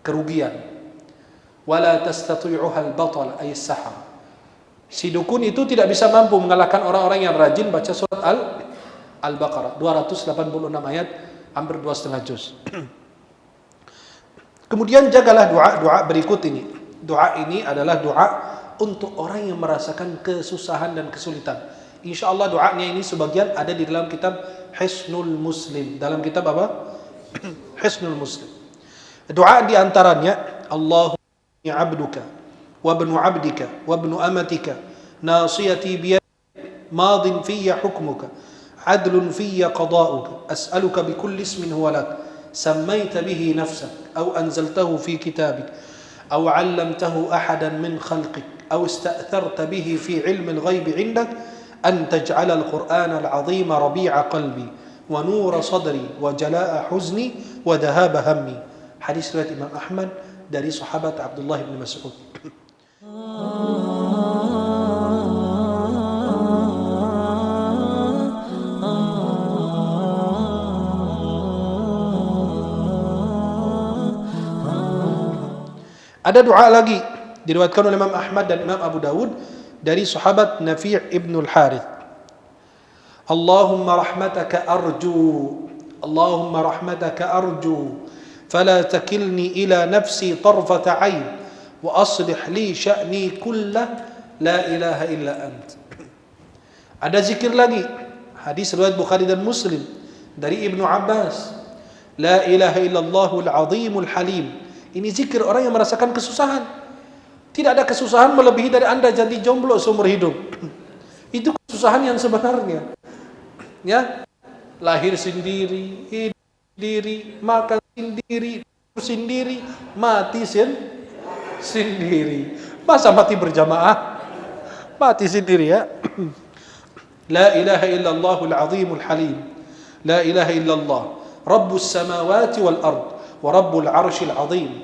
kerugian. Wala tastati'uha al-batal ay as-sahar. Si dukun itu tidak bisa mampu mengalahkan orang-orang yang rajin baca surat Al-Baqarah 286 ayat, hampir 2,5 juz. Kemudian jagalah doa berikut ini. Doa ini adalah doa untuk orang yang merasakan kesusahan dan kesulitan. Insyaallah doanya ini sebagian ada di dalam kitab Hisnul Muslim. Dalam kitab apa? Hisnul Muslim. Doa di antaranya, Allahumma abduka wa ibnu abdika wa ibnu amatika nasiyati biyadika madin fiyya hukmuka adlun fiyya qada'uka as'aluka bikulli ismin huwa lak sammayta bihi nafsak aw anzaltahu fi kitabik aw 'allamtahu ahadan min khalqik aw ista'tharta bihi fi 'ilmi al-ghaib 'indak an taj'ala al-Qur'ana al-'azima rabi'a qalbi wa nura sadri wa jalaa'a huzni wa dhahaba hammi. Hadis riwayat Imam Ahmad dari sahabat Abdullah bin Mas'ud. Ada doa lagi diriwayatkan oleh Imam Ahmad dan Imam Abu Dawud dari sahabat Nafi' ibn al-Harith. Allahumma rahmataka arju, Allahumma rahmataka arju, fala takilni ila nafsi tarfata 'ain wa aslih li sya'ni kullah la ilaha illa ant. Ada zikir lagi, hadis riwayat Bukhari dan Muslim dari Ibnu Abbas, la ilaha illallahul azimul halim. Ini zikir orang yang merasakan kesusahan. Tidak ada kesusahan melebihi dari Anda jadi jomblo seumur hidup. Itu kesusahan yang sebenarnya. Ya, lahir sendiri, hidup sendiri, makan sendiri, sendiri, mati sendiri. Masa mati berjamaah? Mati sendiri ya. La ilaha illallahul azimul halim. La ilaha illallah Rabbus samawati wal ard wa Rabbul arshil azim.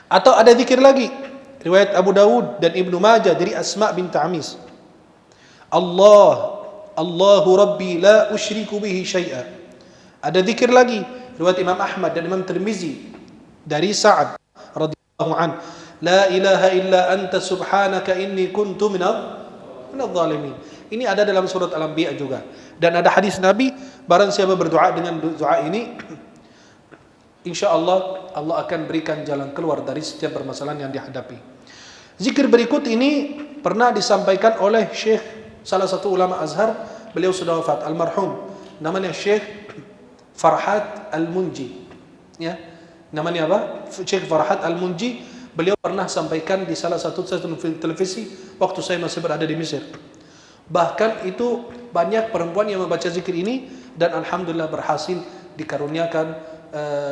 Atau ada zikir lagi riwayat Abu Dawud dan Ibnu Majah dari Asma bint Amis. Allah Allahu Rabbi la usyriku bihi syai'a. Ada zikir lagi riwayat Imam Ahmad dan Imam Tirmizi dari Sa'ad radhiyallahu an, la ilaha illa anta subhanaka inni kuntu minadh dhalimin. Ini ada dalam surat Al-Anbiya juga. Dan ada hadis Nabi, barang siapa berdoa dengan doa ini, insyaallah Allah akan berikan jalan keluar dari setiap permasalahan yang dihadapi. Zikir berikut ini pernah disampaikan oleh Syekh, salah satu ulama Azhar, beliau sudah wafat, almarhum, namanya Syekh Farhat Al-Munji. Ya, namanya apa? Syekh Farhat Al-Munji. Beliau pernah sampaikan di salah satu stasiun televisi waktu saya masih berada di Mesir. Bahkan itu banyak perempuan yang membaca zikir ini dan alhamdulillah berhasil dikaruniakan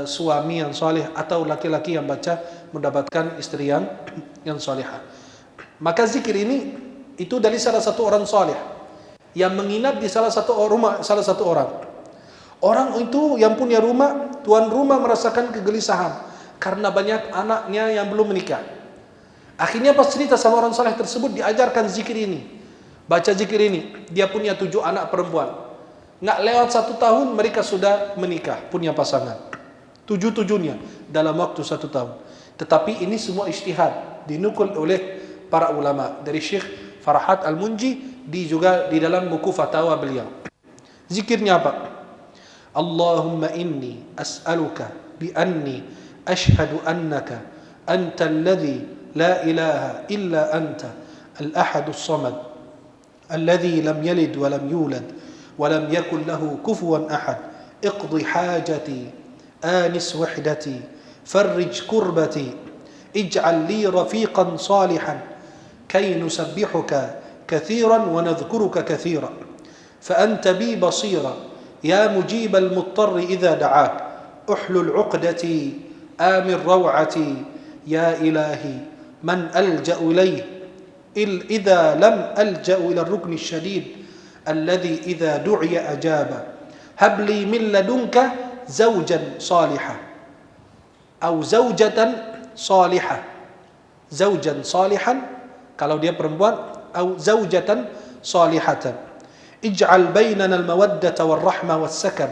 suami yang saleh atau laki-laki yang baca mendapatkan istri yang salihah. Maka zikir ini itu dari salah satu orang saleh yang menginap di salah satu orang. Orang itu yang punya rumah, tuan rumah merasakan kegelisahan karena banyak anaknya yang belum menikah. Akhirnya pas cerita sama orang saleh tersebut, diajarkan zikir ini. Baca zikir ini. Dia punya 7 anak perempuan. Nggak lewat 1 tahun mereka sudah menikah, punya pasangan. 7-7-nya dalam waktu 1 tahun. Tetapi ini semua ijtihad, dinukul oleh para ulama. Dari Syekh Farhat Al-Munji, juga di dalam buku fatwa beliau. Zikirnya apa? Allahumma inni as'aluka bi anni ashhadu annaka anta alladhi la ilaha illa anta al-ahadus samad الذي لم يلد ولم يولد ولم يكن له كفوا أحد اقض حاجتي آنس وحدتي فرج كربتي اجعل لي رفيقا صالحا كي نسبحك كثيرا ونذكرك كثيرا فأنت بي بصيرا يا مجيب المضطر إذا دعاك أحلل عقدتي آمن روعتي يا إلهي من ألجأ إليه إذا لم ألجأ إلى الركن الشديد الذي إذا دعي أجاب هب لي من لدنك زوجا صالحا أو زوجة صالحة زوجا صالحا kalau dia perempuan أو زوجة صالحة اجعل بيننا المودة والرحمة والسكن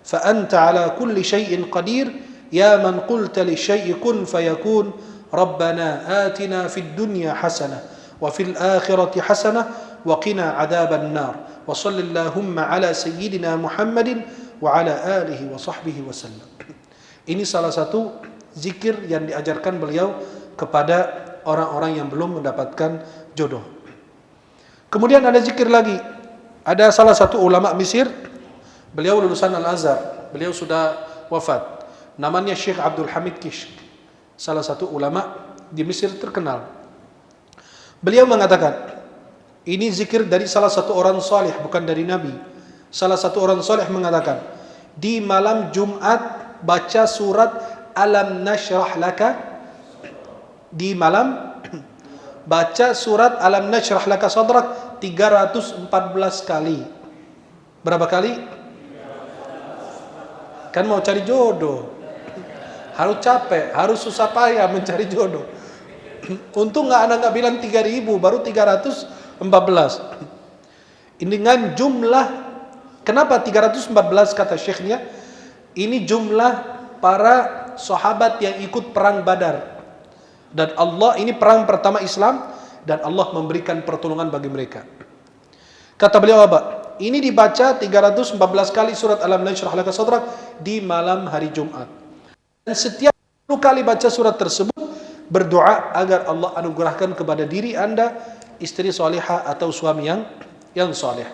فأنت على كل شيء قدير يا من قلت للشيء كن فيكون ربنا آتنا في الدنيا حسنة وفي الآخرة حسنة وقنا عذاب النار وصل اللهم على سيدنا محمد وعلى آله وصحبه وسلم. Ini salah satu zikir yang diajarkan beliau kepada orang-orang yang belum mendapatkan jodoh. Kemudian ada zikir lagi. Ada salah satu ulama Mesir, beliau lulusan Al-Azhar, beliau sudah wafat. Namanya Syekh Abdul Hamid Kishk, salah satu ulama di Mesir terkenal. Beliau mengatakan, ini zikir dari salah satu orang saleh, bukan dari Nabi. Salah satu orang saleh mengatakan, di malam Jumat baca surat Alam Nashrah Laka. Di malam baca surat Alam Nashrah Laka Sadrak 314 kali. Berapa kali? Kan mau cari jodoh. Harus capek, harus susah payah mencari jodoh. Untung anak nggak bilang 3.000, baru 314. Ini dengan jumlah, kenapa 314 kata syekhnya? Ini jumlah para sahabat yang ikut perang Badar. Dan Allah, ini perang pertama Islam, dan Allah memberikan pertolongan bagi mereka. Kata beliau apa? Ini dibaca 314 kali surat Alam Nashrah Laka Sadrak di malam hari Jumat. Dan setiap 10 kali baca surat tersebut, berdoa agar Allah anugerahkan kepada diri Anda istri salihah atau suami yang saleh.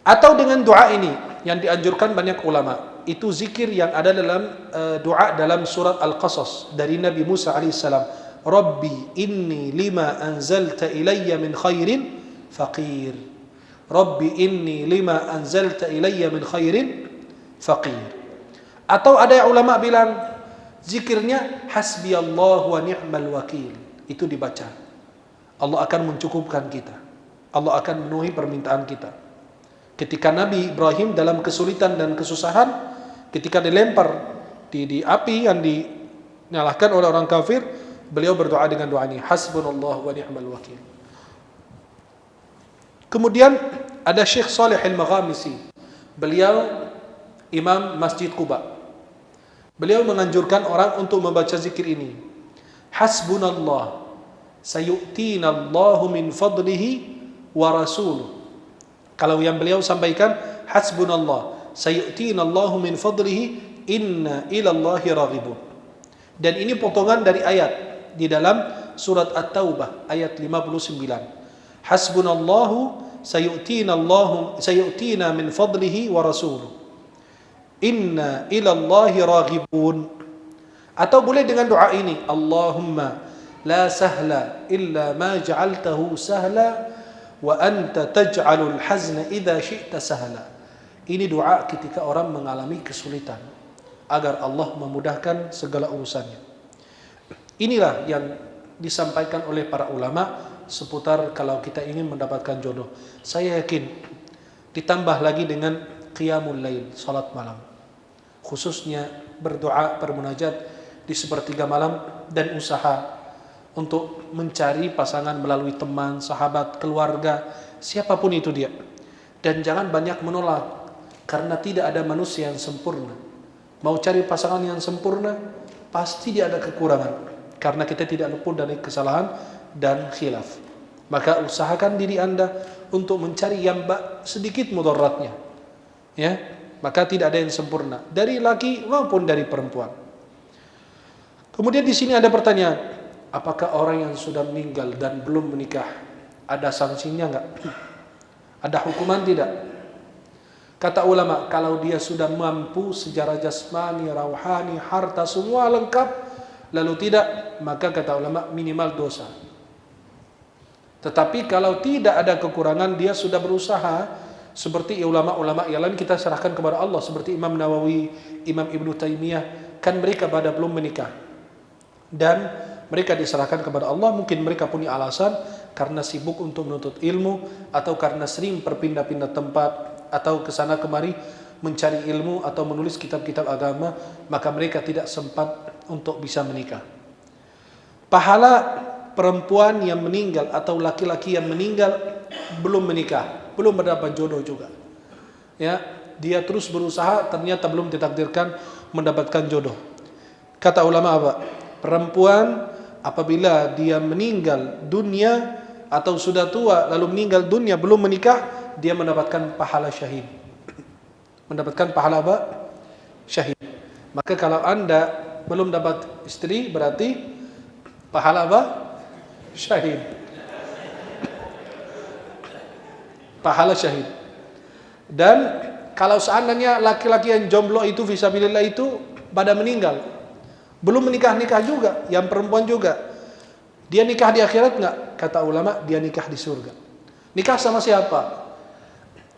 Atau dengan doa ini yang dianjurkan banyak ulama, itu zikir yang ada dalam doa dalam surat Al-Qasas dari Nabi Musa alaihissalam. Rabbi inni lima anzalta ilayya min khairin faqir. Rabbi inni lima anzalta ilayya min khairin faqir. Atau ada ulama bilang zikirnya hasbiyallahu wa ni'mal wakil. Itu dibaca. Allah akan mencukupkan kita. Allah akan memenuhi permintaan kita. Ketika Nabi Ibrahim dalam kesulitan dan kesusahan, ketika dilempar di api yang dinyalakan oleh orang kafir, beliau berdoa dengan doa ini, hasbunallahu wa ni'mal wakil. Kemudian ada Syekh Saleh Al-Maghamisi. Beliau imam Masjid Quba. Beliau menganjurkan orang untuk membaca zikir ini. Hasbunallah sayu'tina Allahu min fadlihi wa rasuluh. Kalau yang beliau sampaikan, hasbunallah sayu'tina Allahu min fadlihi inna ilallahi raghibun. Dan ini potongan dari ayat di dalam surat At-Taubah ayat 59. Hasbunallahu sayu'tina min fadlihi wa rasuluh inna ilallahi raghibun. Atau boleh dengan doa ini, Allahumma la sahla illa ma ja'altahu sahla wa anta taj'alul hazna idza syi'ta sahla. Ini doa ketika orang mengalami kesulitan agar Allah memudahkan segala urusannya. Inilah yang disampaikan oleh para ulama seputar kalau kita ingin mendapatkan jodoh. Saya yakin ditambah lagi dengan qiyamul lail, salat malam. Khususnya berdoa, bermunajat di sepertiga malam, dan usaha untuk mencari pasangan melalui teman, sahabat, keluarga, siapapun itu dia. Dan jangan banyak menolak, karena tidak ada manusia yang sempurna. Mau cari pasangan yang sempurna, pasti dia ada kekurangan. Karena kita tidak luput dari kesalahan dan khilaf. Maka usahakan diri Anda untuk mencari yang sedikit mudaratnya. Ya, maka tidak ada yang sempurna dari laki maupun dari perempuan. Kemudian di sini ada pertanyaan, apakah orang yang sudah meninggal dan belum menikah ada sanksinya enggak? Ada hukuman tidak? Kata ulama, kalau dia sudah mampu secara jasmani, rauhani, harta semua lengkap, lalu tidak, maka kata ulama minimal dosa. Tetapi kalau tidak ada kekurangan, dia sudah berusaha, seperti ulama-ulama yang lain kita serahkan kepada Allah, seperti Imam Nawawi, Imam Ibnu Taimiyah, kan mereka pada belum menikah dan mereka diserahkan kepada Allah. Mungkin mereka punya alasan karena sibuk untuk menuntut ilmu, atau karena sering berpindah-pindah tempat, atau kesana kemari mencari ilmu atau menulis kitab-kitab agama, maka mereka tidak sempat untuk bisa menikah. Pahala perempuan yang meninggal atau laki-laki yang meninggal belum menikah, belum mendapat jodoh juga. Ya, dia terus berusaha, ternyata belum ditakdirkan mendapatkan jodoh. Kata ulama apa? Perempuan apabila dia meninggal dunia atau sudah tua lalu meninggal dunia belum menikah, dia mendapatkan pahala syahid. Mendapatkan pahala apa? Syahid. Maka kalau Anda belum dapat istri, berarti pahala apa? Syahid. Pahala syahid. Dan kalau seandainya laki-laki yang jomblo itu fisabilillah itu pada meninggal, belum menikah juga, yang perempuan juga, dia nikah di akhirat enggak? Kata ulama, dia nikah di surga. Nikah sama siapa?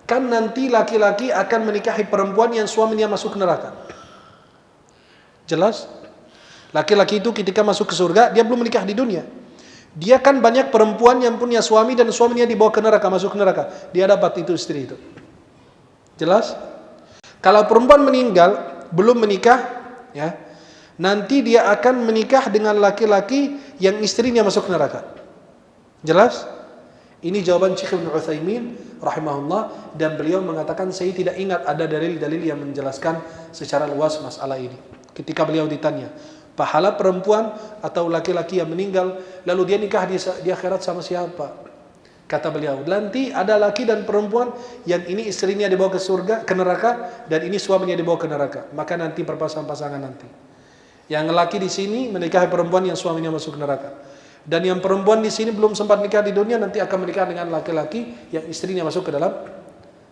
Kan nanti laki-laki akan menikahi perempuan yang suaminya masuk neraka. Jelas? Laki-laki itu ketika masuk ke surga, dia belum menikah di dunia. Dia kan banyak perempuan yang punya suami dan suaminya dibawa ke neraka, masuk ke neraka. Dia dapat itu istri itu. Jelas? Kalau perempuan meninggal belum menikah, ya, nanti dia akan menikah dengan laki-laki yang istrinya masuk neraka. Jelas? Ini jawaban Syekh Ibnu Utsaimin rahimahullah, dan beliau mengatakan saya tidak ingat ada dalil-dalil yang menjelaskan secara luas masalah ini. Ketika beliau ditanya, pahala perempuan atau laki-laki yang meninggal lalu dia nikah di akhirat sama siapa? Kata beliau, nanti ada laki dan perempuan yang ini istrinya dibawa ke surga, ke neraka, dan ini suaminya dibawa ke neraka. Maka nanti berpasang-pasangan nanti. Yang laki di sini menikahi perempuan yang suaminya masuk neraka. Dan yang perempuan di sini belum sempat nikah di dunia, nanti akan menikah dengan laki-laki yang istrinya masuk ke dalam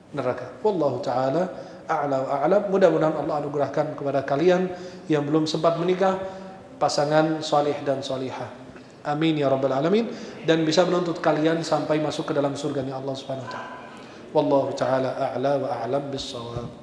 neraka. Wallahu ta'ala a'la wa a'lam. Mudah-mudahan Allah anugerahkan kepada kalian yang belum sempat menikah pasangan salih dan salihah. Amin ya rabbal alamin. Dan bisa menuntut kalian sampai masuk ke dalam surganya Allah Subhanahu wa ta'ala. Wallahu ta'ala a'la wa a'lam bis-shawab.